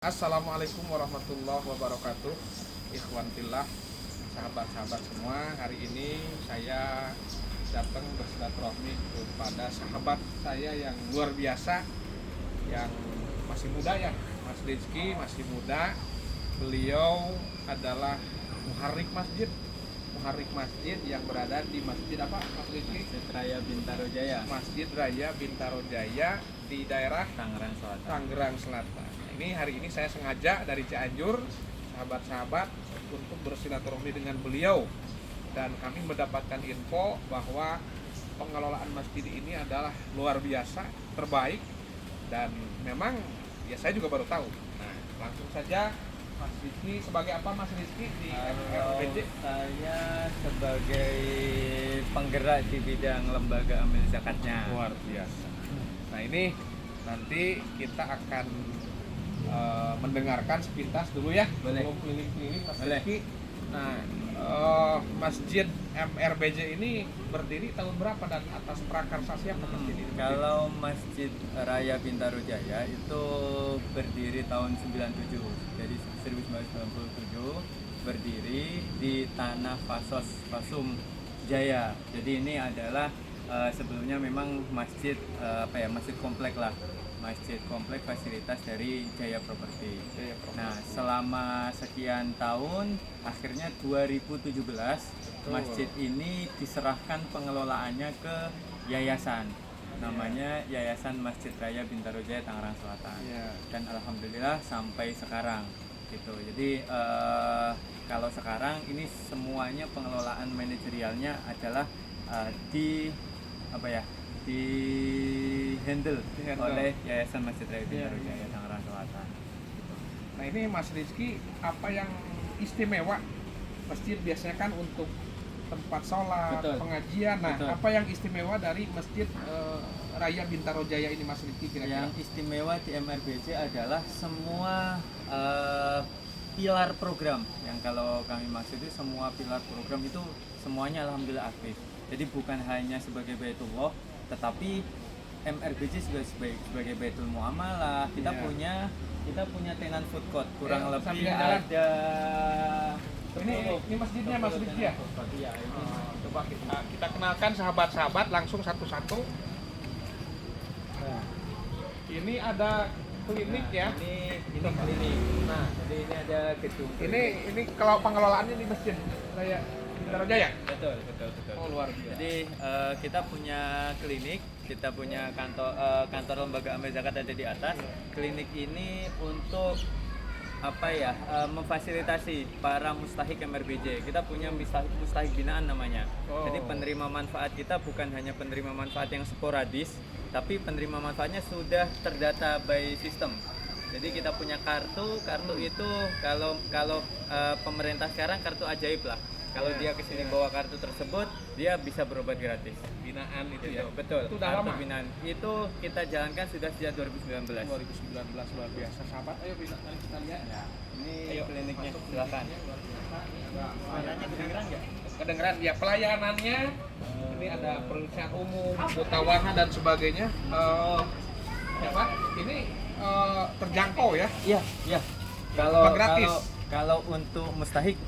Assalamualaikum warahmatullahi wabarakatuh. Ikhwan fillah, sahabat-sahabat semua, hari ini saya datang bersilaturahmi kepada sahabat saya yang luar biasa, yang masih muda ya, Mas Rizky masih muda. Beliau adalah muharrik masjid yang berada di masjid apa, Mas Rizky? Masjid Raya Bintaro Jaya, Masjid Raya Bintaro Jaya di daerah Tangerang Selatan. Ini hari ini saya sengaja dari Cianjur, sahabat-sahabat, untuk bersilaturahmi dengan beliau, dan kami mendapatkan info bahwa pengelolaan masjid ini adalah luar biasa, terbaik, dan memang ya saya juga baru tahu. Nah, langsung saja Mas Rizky, sebagai apa Mas Rizky di MRBJ? Saya sebagai penggerak di bidang lembaga amil zakatnya. Luar biasa. Nah, ini nanti kita akan mendengarkan sepintas dulu ya. Boleh. Belum keliling-keliling Mas Boleh. Rizky. Nah, Masjid MRBJ ini berdiri tahun berapa dan atas prakarsa siapa masjid ini? Kalau Masjid Raya Bintaro Jaya itu berdiri tahun 97, jadi 1997 berdiri di Tanah Fasum Jaya. Jadi ini adalah sebelumnya memang masjid masjid komplek lah. Masjid komplek fasilitas dari Jaya Property. Nah, selama sekian tahun, akhirnya 2017 masjid ini diserahkan pengelolaannya ke yayasan. Namanya Yayasan Masjid Raya Bintaro Jaya Tangerang Selatan. Dan alhamdulillah sampai sekarang gitu. Jadi kalau sekarang ini semuanya pengelolaan manajerialnya adalah di handle oleh Yayasan Masjid Raya Bintaro Jaya Tangerang Selatan. Nah, ini Mas Rizky, apa yang istimewa? Masjid biasanya kan untuk tempat sholat, Betul. pengajian. Nah, Betul. apa yang istimewa dari Masjid Raya Bintaro Jaya ini Mas Rizky kira-kira? Yang istimewa di MRBJ adalah semua pilar program. Yang kalau kami maksud itu semua pilar program itu semuanya alhamdulillah aktif. Jadi bukan hanya sebagai Baitullah, tetapi MRBJ juga sebagai Baitul Muamalah. Kita punya tenan food court, kurang lebih samping jalan. ada Ini masjidnya Mas Rizky ya? Iya, ini. Coba kita kenalkan sahabat-sahabat langsung satu-satu. Nah, Ini ada klinik ya. Ini klinik. Nah, Jadi ini ada gedung. ini kalau pengelolaannya di Masjid Raya Bintaro Jaya. Betul. Oh, luar biasa. Jadi kita punya klinik, kita punya kantor lembaga amil zakat ada di atas. Klinik ini untuk memfasilitasi para mustahik MRBJ. Kita punya mustahik binaan namanya. Jadi penerima manfaat kita bukan hanya penerima manfaat yang sporadis, tapi penerima manfaatnya sudah terdata by system. Jadi kita punya kartu itu kalau pemerintah sekarang kartu ajaib lah. Kalau dia kesini bawa kartu tersebut, dia bisa berobat gratis. Binaan itu ya. Betul. Itu udah lama. Binaan itu kita jalankan sudah sejak 2019. 2019 luar biasa. Sahabat, ayo kita lihat. Ya, ini Ayo, kliniknya. masuk Silakan. kliniknya, luar biasa. Suaranya kedengeran nggak? Kedengeran ya, pelayanannya ini ada pemeriksaan umum, tawaran dan sebagainya. Ya Pak, ini terjangkau ya? Iya. Kalau gratis? kalau untuk mustahik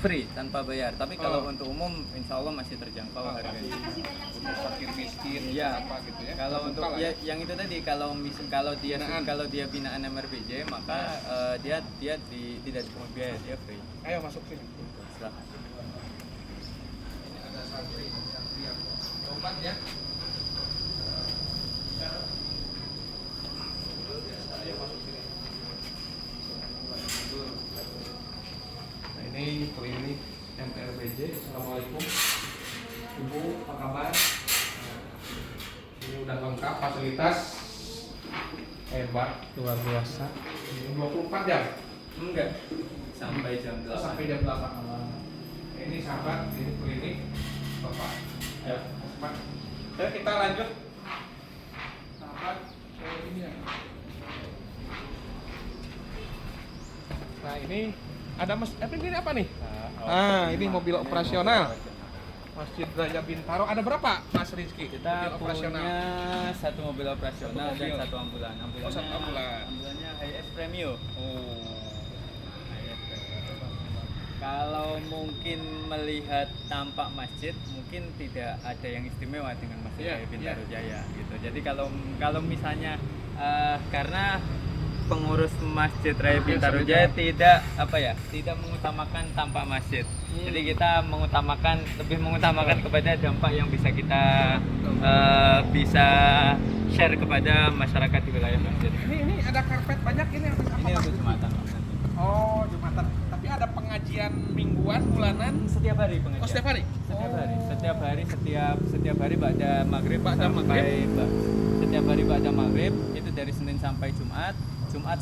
free tanpa bayar, tapi kalau untuk umum insya Allah masih terjangkau harganya. Untuk fakir miskin, Iya. apa gitu ya? Kalau untuk Terbuka lah ya, yang itu tadi kalau dia binaan MRBJ maka dia tidak dipungut biaya, dia free. Ayo masuk sini. Silakan. Ini ada santri yang obat ya. Ayo masuk sini. Nah, ini klinik MRBJ. Assalamualaikum Ibu, apa kabar? Nah, ini udah lengkap fasilitas, hebat, luar biasa. Ini 24 jam Enggak. Sampai jam 8. sampai jam 8 malam. Ini sahabat, ini klinik Bapak. Ya, Pak. Oke, kita lanjut. Sahabat, ini ya. Nah, ini ada ini apa nih? Ini mobil operasional Masjid Raya Bintaro. Ada berapa Mas Rizky? Kita mobil operasional? punya satu mobil operasional Satu mobil. dan satu ambulan. Oh, satu ambulan. Ambulannya HS Premium. Kalau mungkin melihat tampak masjid, mungkin tidak ada yang istimewa dengan Masjid Raya Bintaro Jaya gitu. Jadi kalau misalnya karena pengurus Masjid Raya Bintaro Jaya tidak mengutamakan tampak masjid. Jadi kita lebih mengutamakan kepada dampak yang bisa kita bisa share kepada masyarakat di wilayah masjid. Ini ada karpet banyak ini apa? Ini untuk Jumatan. Oh, Jumatan. Tapi ada pengajian mingguan, bulanan, Setiap hari pengajian. Oh, setiap hari? Setiap hari ba'da maghrib setiap hari ba'da maghrib itu dari Senin sampai Jumat.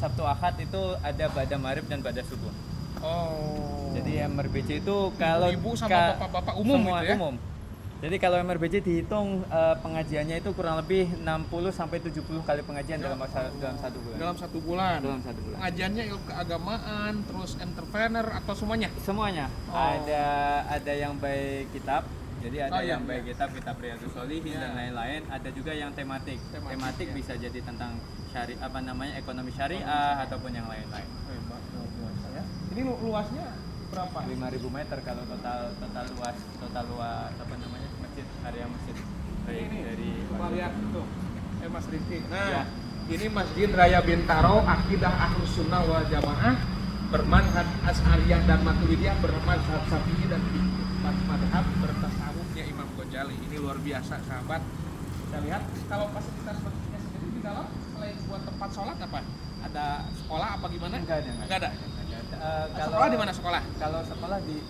Sabtu, Ahad itu ada ba'da maghrib dan ba'da subuh. Oh. Jadi MRBJ itu kalau ibu sama bapak-bapak umum semua gitu ya? umum. Jadi kalau MRBJ dihitung pengajiannya itu kurang lebih 60 sampai 70 kali pengajian dalam satu bulan. Dalam satu bulan. Pengajiannya ilmu keagamaan, terus entrepreneur atau semuanya? Semuanya. Oh. Ada yang by kitab. Jadi ada yang by kitab Riyadhus Shalihin dan lain-lain. Ada juga yang tematik. Tematik bisa jadi tentang ekonomi syariah ataupun yang lain-lain. Hebat, luar biasa ya. Ini luasnya berapa? 5.000 meter kalau total luas masjid, area masjid. Ini Dari coba lihat tuh. Mas Rizky. Nah, ya. ini Masjid Raya Bintaro, akidah Ahlus Sunnah wal Jamaah, bermanhaj Asy'ariyah dan Maturidiyah, bermazhab Syafi'i dan madhab bertasawufnya Imam Ghazali. Ini luar biasa, sahabat. Kita lihat kalau fasilitas masjidnya sendiri di dalam selain buat tempat sholat apa? Ada sekolah apa gimana? Enggak ada. Sekolah di mana sekolah? Kalau sekolah di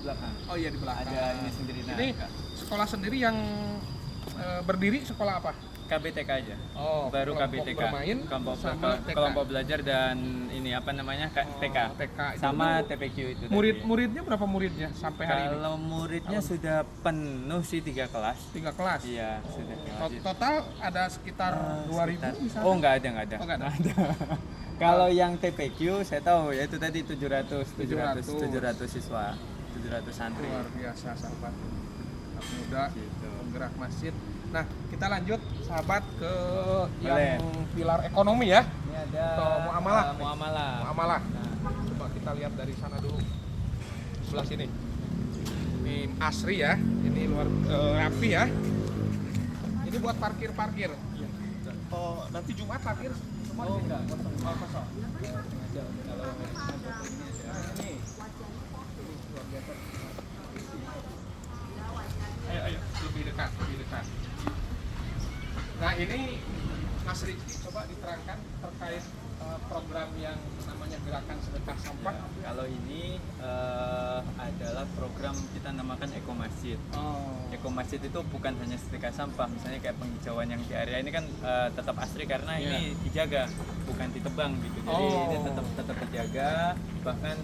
belakang. Oh iya, di belakang. Ada ini sendiri. Ini sekolah sendiri yang berdiri sekolah apa? KBTK aja. Oh, baru kelompok KBTK. bermain sama TK. Kelompok belajar dan ini TK. TK itu sama dulu. TPQ itu. Murid-muridnya berapa muridnya sampai hari ini? Kalau muridnya sudah penuh sih 3 kelas. 3 kelas. Iya, sudah 3 kelas. Total ada sekitar 2000 misalnya. Oh, enggak ada. Oh, enggak ada. Kalau yang TPQ saya tahu yaitu tadi 700 siswa, 700 santri. Luar biasa, sahabat. Anak muda, Gitu. penggerak masjid. Nah, kita lanjut sahabat ke Boleh. yang pilar ekonomi ya. Ini ada Muamalah. Muamalah. Nah, coba kita lihat dari sana dulu. Sebelah sini. Ini asri ya. Ini luar rapi ya. Ini buat parkir. Oh, nanti Jumat parkir semua di sini? Enggak, kosong. Oh, kosong. Kalau ini Luar biasa. Ayo, lebih dekat. Nah, ini Mas Rizky coba diterangkan terkait program yang namanya Gerakan Sedekah Sampah. Kalau ini adalah program kita namakan Eko Masjid. Oh. Eko Masjid itu bukan hanya sedekah sampah, misalnya kayak penghijauan yang di area ini kan tetap asri karena ini dijaga, bukan ditebang gitu. Jadi ini tetap dijaga. Bahkan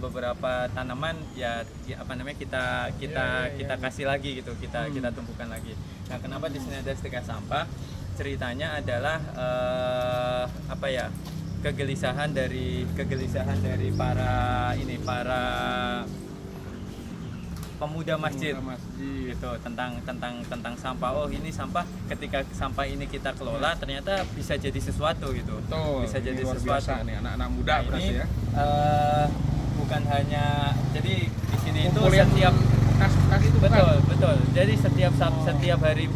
beberapa tanaman kita kasih lagi gitu, kita tumbuhkan lagi. Nah, kenapa di sini ada sedekah sampah? Ceritanya adalah kegelisahan dari para pemuda masjid gitu tentang sampah. Oh, ini sampah, ketika sampah ini kita kelola ternyata bisa jadi sesuatu gitu. Betul. Bisa jadi luar sesuatu biasa nih anak-anak muda berarti ini, ya. Bukan hanya jadi di sini itu Kumpulin setiap kasih itu betul. Jadi setiap hari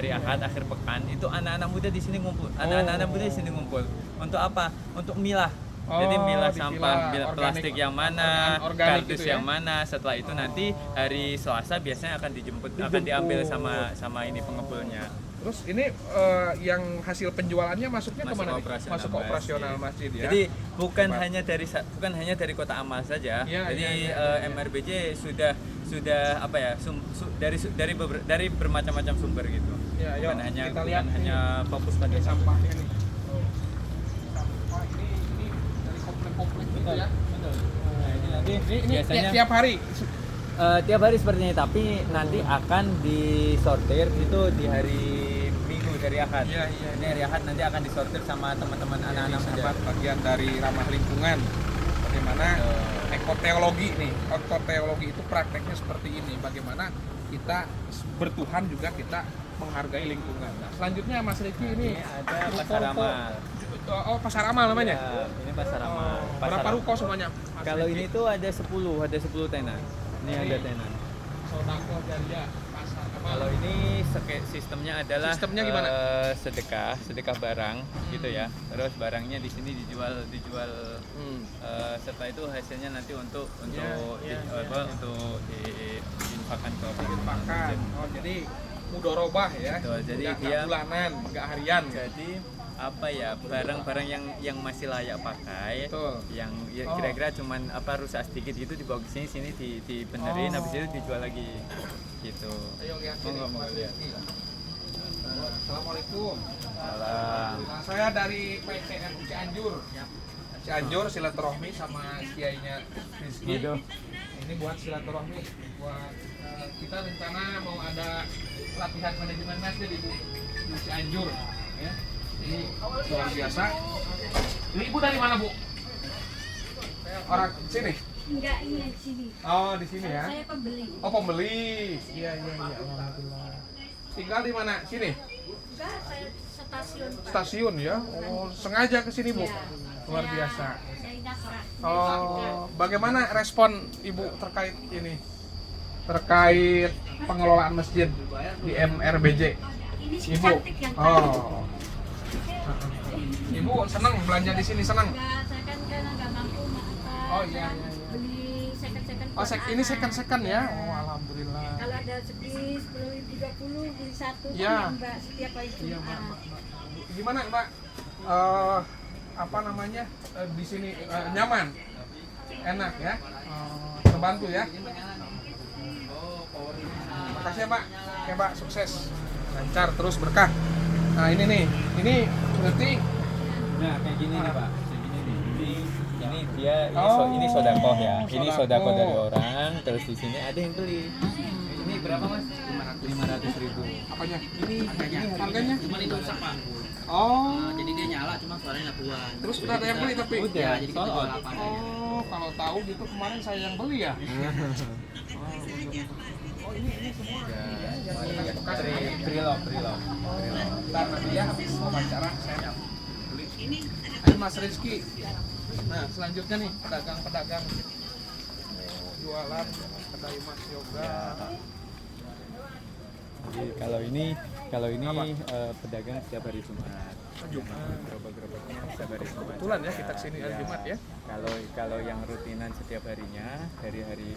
Ahad akhir pekan itu anak-anak muda di sini ngumpul. Anak-anak muda di sini ngumpul. Untuk apa? Untuk milah. Jadi milah sampah, plastik yang mana, kardus gitu ya? yang mana. Setelah itu nanti hari Selasa biasanya akan akan diambil sama ini pengepulnya. Terus ini yang hasil penjualannya masuknya kemana? Masuk ke operasional masjid ya. Jadi bukan hanya dari Kota Amal saja. Jadi MRBJ sudah dari bermacam-macam sumber gitu. Bukan hanya fokus pada sampahnya nih. Sampah ini dari komplek gitu ya. Betul. Nah, ini nanti biasanya tiap hari. Tiap hari seperti ini, tapi nanti akan disortir itu di hari Minggu, dari Ahad. Ini hari Ahad nanti akan disortir sama teman-teman anak-anak muda. Bagian dari ramah lingkungan. Bagaimana ekoteologi nih. Ekoteologi itu prakteknya seperti ini. Bagaimana kita bertuhan juga kita menghargai lingkungan. Nah, selanjutnya Mas Riki ini ada pasar amal. Oh, Pasar Amal namanya? Ya, ini pasar amal. Oh, Pasar berapa Amal. ruko semuanya? Mas Kalau Rifki? ini tuh ada 10 tenan. Ini ada tenan. Sodako Jariah Pasar Amal. Kalau ini sistemnya adalah Sistemnya gimana? sedekah barang gitu ya. Terus barangnya di sini dijual setelah itu hasilnya nanti untuk Ya. untuk diinfakkan ke Pakan. Oh, jadi mudorobah ya. Betul, jadi nggak dia bulanan, nggak harian. jadi apa ya, barang-barang yang masih layak pakai, Betul. yang ya, Oh. kira-kira cuman rusak sedikit gitu dibawa ke sini dibenerin, Oh. habis itu dijual lagi gitu. Ayo lihat sini. Monggo, Mas lihat. Rizky. Assalamualaikum. Salam. Nah, saya dari PCM Cianjur. Cianjur silaturahmi sama kiainya Rizky. Gitu. Ini buat silaturahmi, buat kita rencana mau ada latihan manajemen masjid di Cianjur. Ya. Ini luar biasa. Ini ibu dari mana, Bu? Orang sini? Enggak, ini di sini. Oh, di sini ya. Saya pembeli. Oh, pembeli. Iya, alhamdulillah. Tinggal di mana? Sini? Enggak, saya stasiun, Pak. Stasiun ya. Oh, sengaja ke sini, Bu. Ya, Luar biasa. Saya daftar. Oh, bagaimana respon Ibu terkait ini? Terkait pengelolaan masjid di MRBJ? Ini si Ibu. cantik yang tadi. Oh. Ibu senang belanja di sini, senang? Enggak, saya kan karena enggak mampu, maaf. Oh, iya. Beli second-second. Oh, buat ini anak. second ya. Oh, alhamdulillah. Kalau ada segini 10.030 beli satu Ya. kan, Mbak, setiap hari Iya, Jumat. Mbak. Gimana, Mbak? Apa namanya? Di sini nyaman. Enak ya. Terbantu ya. Makasih ya, Pak. Oke, Pak, sukses. Lancar terus berkah. Nah, ini nih. Ini berarti Nah, kayak gini nih, Pak. Kayak gini nih. Ini dia Oh, ini sodakoh ya. Ini sodako. sodako dari orang, terus di sini ada yang beli. Ini berapa, Mas? 500.000. apanya? Ini Harganya? Cuman itu rusak Pak. Oh. Jadi dia nyala cuma suaranya nggak keluar. Terus udah ada yang beli tapi? Udah. Ya, jadi kita sold jual out. apa adanya. Oh, kalau tahu gitu kemarin saya yang beli ya. Oh, ini semua. Preload. Ntar nanti ya habis wawancara saya beli. Ayo Mas Rizky. Nah, selanjutnya nih pedagang-pedagang jualan kedai Mas Yoga. Jadi kalau ini pedagang setiap hari Jumat. Jumat. Gerobak-gerobaknya setiap hari Jumat. Kebetulan ya kita kesini hari Jumat ya. Kalau yang rutinan setiap harinya dari hari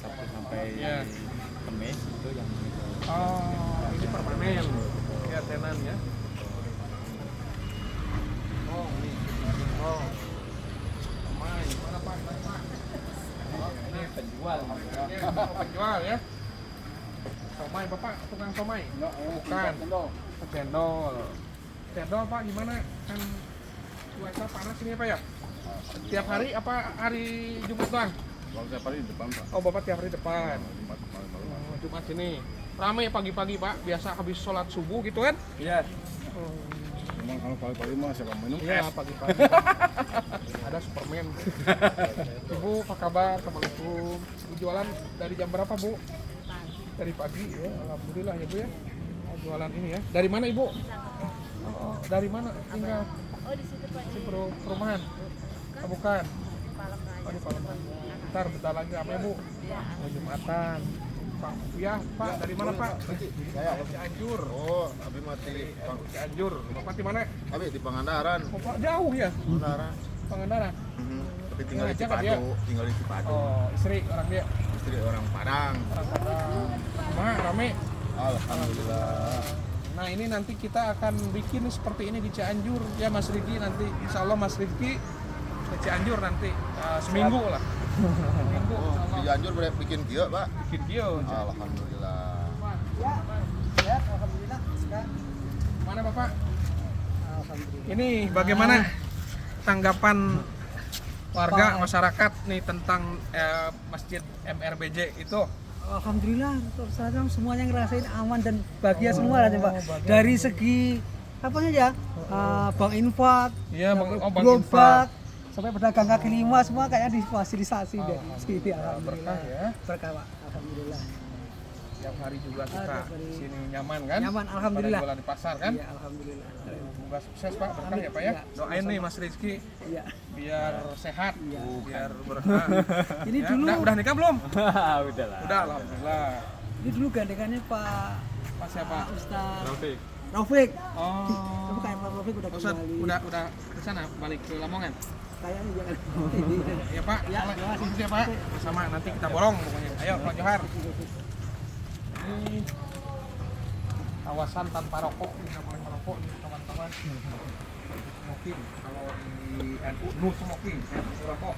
Sabtu sampai Ya. Kamis itu yang itu. Oh, ini permanen. Ya, tenan ya. Oh, ini. Oh. Somai. Mana Pak? Ini penjual. Oh, penjual ya. Somai Bapak, tukang somai? Bukan. Cendol. Cendol Pak gimana? Kan cuaca panas ini Pak ya? Tiap hari apa hari Jumat doang? Kalau tiap hari di depan Pak. Oh Bapak tiap hari depan. Jumat malam-malam. Oh, Jumat sini. Ramai pagi-pagi Pak, biasa habis sholat subuh gitu kan? Iya. Memang kalau pagi-pagi mah siapa minum Iya es. pagi-pagi. Ada Superman. Ibu apa kabar? Assalamualaikum. Ibu jualan dari jam berapa Bu? Dari pagi ya. Alhamdulillah ya Bu ya. Oh, jualan ini ya. Dari mana Ibu? Oh, dari mana tinggal? Oh, di situ Pak. Di perumahan? Oh, bukan. Palem Raya. Oh, di Palembang. Ntar bentar lagi apa ya Bu? Oh, Jumatan. Pak, ya Pak, dari mana Pak? Saya Cianjur. Oh, abi mati Bang. Cianjur. Bapak di mana? Abi di Pangandaran. Oh, Pak, jauh ya? Pangandaran. Pangandaran. Tapi tinggal di Ngajak kan dia? Cipadu, tinggal di Cipadu. Oh, istri orang dia. Istri orang Padang. Orang Padang. Mah, rame. Alhamdulillah. Nah, ini nanti kita akan bikin seperti ini di Cianjur. Ya Mas Rifki nanti, insya Allah Mas Rifki ke Cianjur nanti seminggu lah. Seminggu. Oh, insya di Allah. Cianjur boleh bikin kieu, Pak. Bikin dia. Alhamdulillah. Mana Bapak? Ini bagaimana tanggapan warga masyarakat nih tentang Masjid MRBJ itu? Alhamdulillah, terus terang semuanya ngerasain aman dan bahagia semua lah coba. bahagia. Dari segi apa ya? Bank infak, Iya, Bang Infak. gerobak, sampai pedagang kaki lima semua kayaknya difasilitasi dari sini. Berkah Alhamdulillah. ya. Berkah Pak. Alhamdulillah. Tiap hari juga kita tiap hari. sini nyaman kan? Nyaman, alhamdulillah. Pada jualan di pasar kan? Iya, alhamdulillah. Semoga semoga sukses Pak, berkah ya Pak ya. Iya, Doain nih Mas Rizky Iya. biar sehat, Iya. biar berkah. Ini Ya, dulu udah nikah belum? Udah lah. Udah, alhamdulillah. ini dulu gandengannya Pak Pak siapa? Ustaz Rafiq. Rafiq. Oh. Tapi kayak Pak Rafiq udah Ustaz, kembali. udah ke sana, balik ke Lamongan. Kayaknya jangan. Ya Pak, Ya, boleh. terima kasih. Makasih ya Pak. Sama nanti kita borong pokoknya. Ayo Pak Johar. Ini kawasan tanpa rokok, tidak boleh merokok nih kawan-kawan. Smoking, kalau di NU no smoking, no rokok.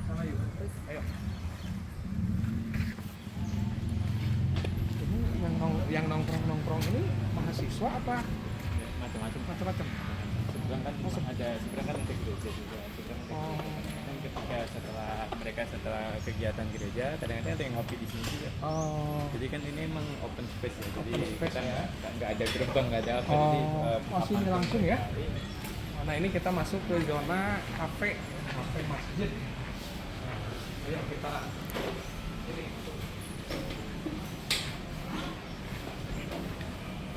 Sana yuk, ayo. Ini yang nongkrong ini mahasiswa apa? Macam-macam. Seberang kan nanti gereja juga. Kan ketika setelah kegiatan gereja, kadang-kadang ada yang ngopi di sini juga. Oh. Jadi kan ini emang open space ya. Jadi Open space kita ya. nggak ada gerbang, nggak ada apa. Oh, Jadi sini apa- langsung ya? Nah ini kita masuk ke zona kafe masjid. Nah, ayo kita ini.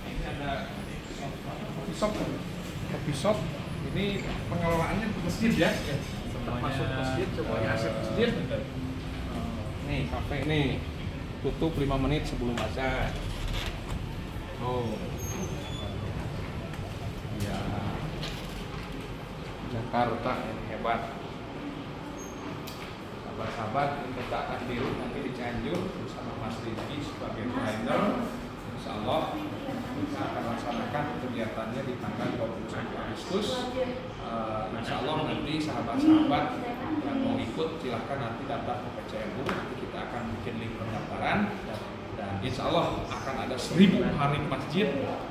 Ini ada coffee shop. Ini pengelolaannya masjid ya. Tetap masuk masjid, coba aset masjid. Nih kafe nih tutup 5 menit sebelum azan. Oh. Ya. Jakarta ini hebat. Sahabat-sahabat, kita akan biru nanti di Cianjur bersama Mas Rizky sebagai trainer. Insya Allah kita akan laksanakan kegiatannya di tanggal 21 Agustus. Insya Allah nanti sahabat-sahabat yang mau ikut silahkan nanti daftar ke PCMU. Nanti kita akan bikin link pendaftaran. Dan insya Allah akan ada 1000 hari masjid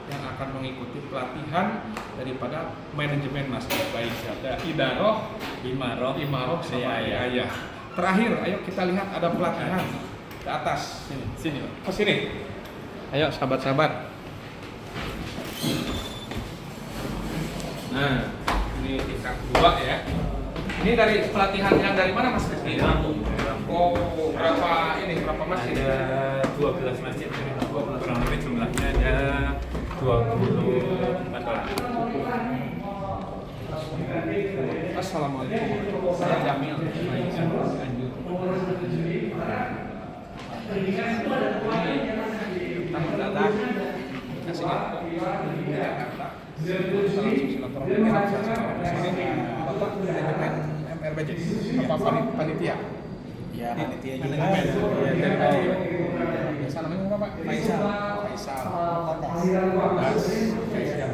yang akan mengikuti pelatihan daripada manajemen masjid, baik ada idaroh, imaroh sama ayah. Terakhir, ayo kita lihat ada pelatihan ke atas. Sini. Ke sini. Ayo sahabat-sahabat. Nah, ini tingkat 2 ya. Ini dari pelatihan yang dari mana Mas Rizky? Oh, berapa masjid? Ada 12 masjid, kurang lebih jumlahnya ada 24 orang. Assalamualaikum. Saya Jamil. Kita mendadak kasih info di Jakarta. Salam silaturahmi enak sini. Bapak manajemen MRBJ. Apa panitia? Ya, panitia juga. Manajemen. Ya, dari tadi. Biasa namanya apa Pak? Faisal.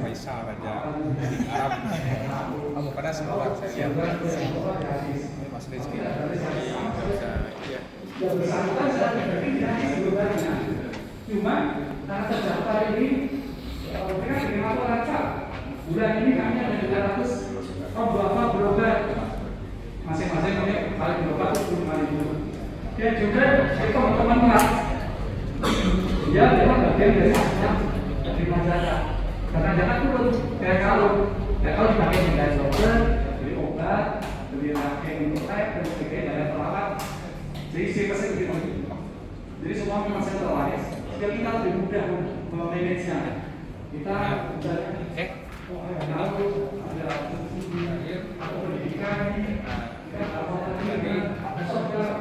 Faisal Raja di Arab. Kamu pada sekolah saya lihat. Ini Mas Rizky. Iya. Cuma karena terdaftar ini mereka terima lancar. Bulan ini kami ada 300 berobat. Masing-masing kami kali berobat 10.000. Dan juga teman-teman kelas dia memang bagian dari terima zakat. Karena zakat turun kayak kalau dipakai dengan dokter, beli obat, beli pakai untuk dan sebagainya dan perawat. Jadi siapa begitu. Jadi semua memang sentralized. Jadi kita lebih mudah memanagenya. Kita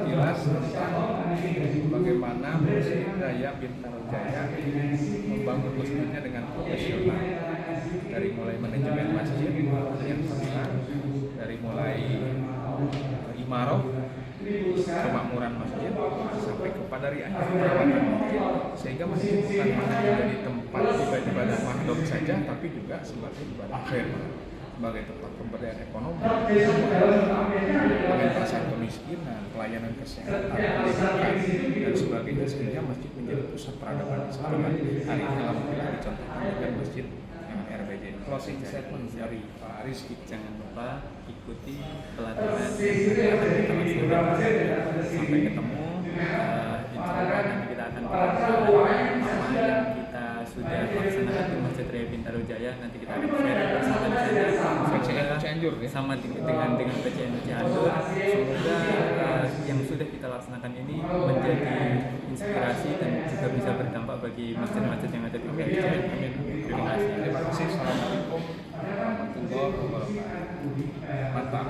jelas bagaimana Masjid Raya Bintaro Jaya membangun masjidnya dengan profesional, dari mulai manajemen masjid yang pimpinan, dari mulai imaroh, kemakmuran masjid sampai kepada riayah perawatan masjid, sehingga masjid bukan hanya menjadi tempat ibadah mahdoh saja, tapi juga sebagai ibadah khair, sebagai tempat pemberdayaan ekonomi, pengentasan kemiskinan, pelayanan kesehatan, pendidikan, dan sebagainya, sehingga masjid menjadi pusat peradaban Islam. Hari ini alhamdulillah dicontohkan dengan masjid RBJ. Closing statement dari Pak Rizky. Jangan lupa ikuti pelatihan yang akan kita laksanakan. Sampai ketemu. Insya Allah nanti kita akan melaksanakan apa yang kita sudah laksanakan di Masjid Raya Bintaro Jaya. Nanti kita akan share bersama di sana. Cianjur ya. sama dengan PCNU Cianjur. Semoga yang sudah kita laksanakan ini menjadi inspirasi dan juga bisa berdampak bagi masjid-masjid yang ada di Indonesia. Amin. Terima kasih. Terima kasih. Assalamualaikum warahmatullahi wabarakatuh. Mantap.